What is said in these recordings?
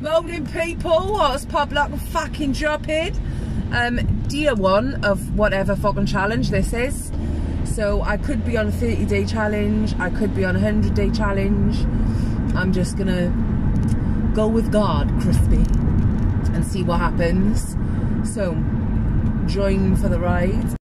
Morning people, what's pop like a fucking drophead? Day one of whatever fucking challenge this is. So I could be on a 30-day challenge, I could be on a 100-day challenge. I'm just gonna go with God, crispy, and see what happens. So join for the ride.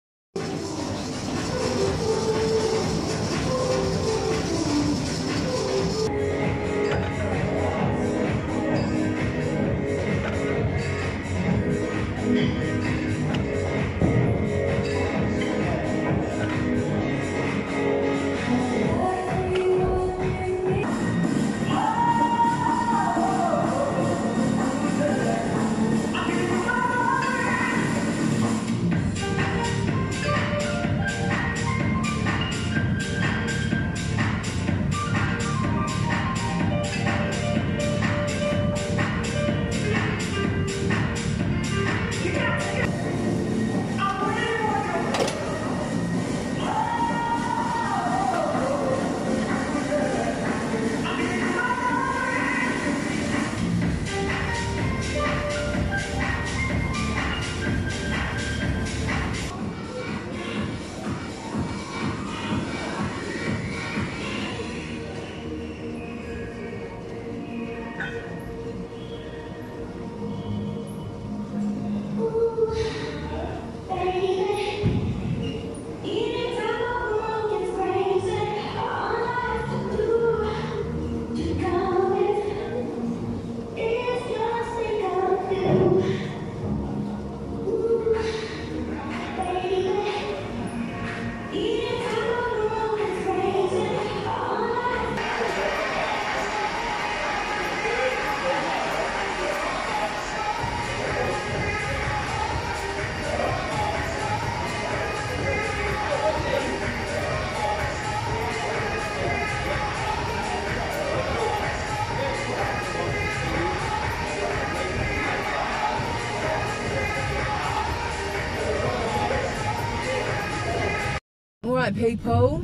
Alright people,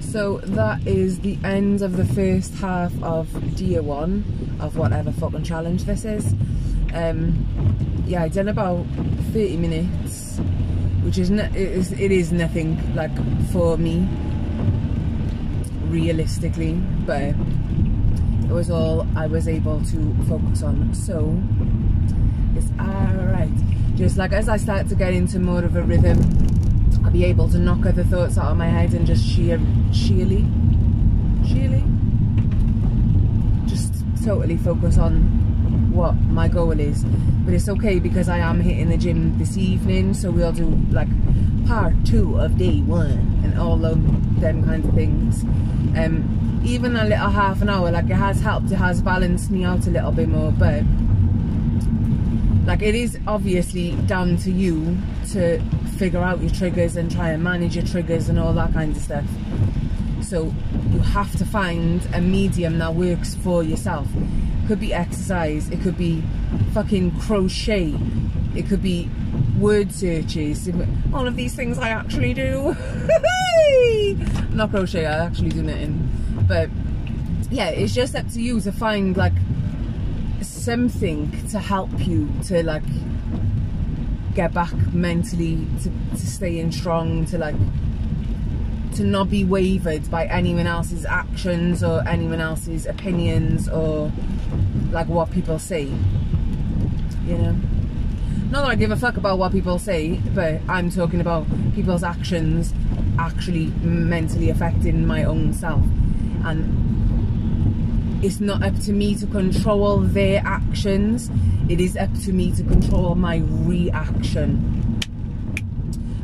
so that is the end of the first half of day one of whatever fucking challenge this is. Yeah, I done about 30 minutes, which is it is nothing like for me realistically, but it was all I was able to focus on, so it's alright. Just like as I start to get into more of a rhythm, I'll be able to knock other thoughts out of my head and just sheerly just totally focus on what my goal is. But it's okay because I am hitting the gym this evening, so we'll do like part 2 of day 1 and all of them kinds of things. Even a little half an hour, like, it has helped, it has balanced me out a little bit more, but like, it is obviously down to you to figure out your triggers and try and manage your triggers and all that kind of stuff. So you have to find a medium that works for yourself. It could be exercise, it could be fucking crochet, it could be word searches. All of these things I actually do. Not crochet, I actually do knitting. But yeah, it's just up to you to find like something to help you to like get back mentally, to staying strong, to like to not be wavered by anyone else's actions or anyone else's opinions or like what people say, you know. Not that I give a fuck about what people say, but I'm talking about people's actions actually mentally affecting my own self, and it's not up to me to control their actions, it is up to me to control my reaction,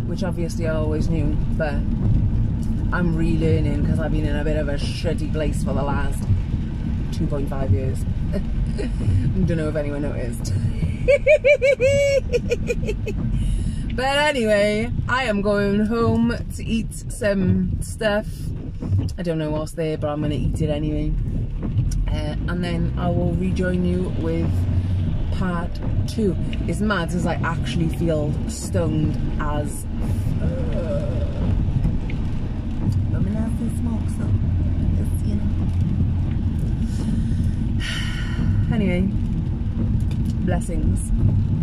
which obviously I always knew, but I'm relearning because I've been in a bit of a shitty place for the last 2.5 years. Don't know if anyone noticed. But anyway, I am going home to eat some stuff. I don't know what's there, but I'm going to eat it anyway. And then I will rejoin you with part 2. It's mad as I actually feel stoned as smoke, so just, you know. Anyway, Blessings.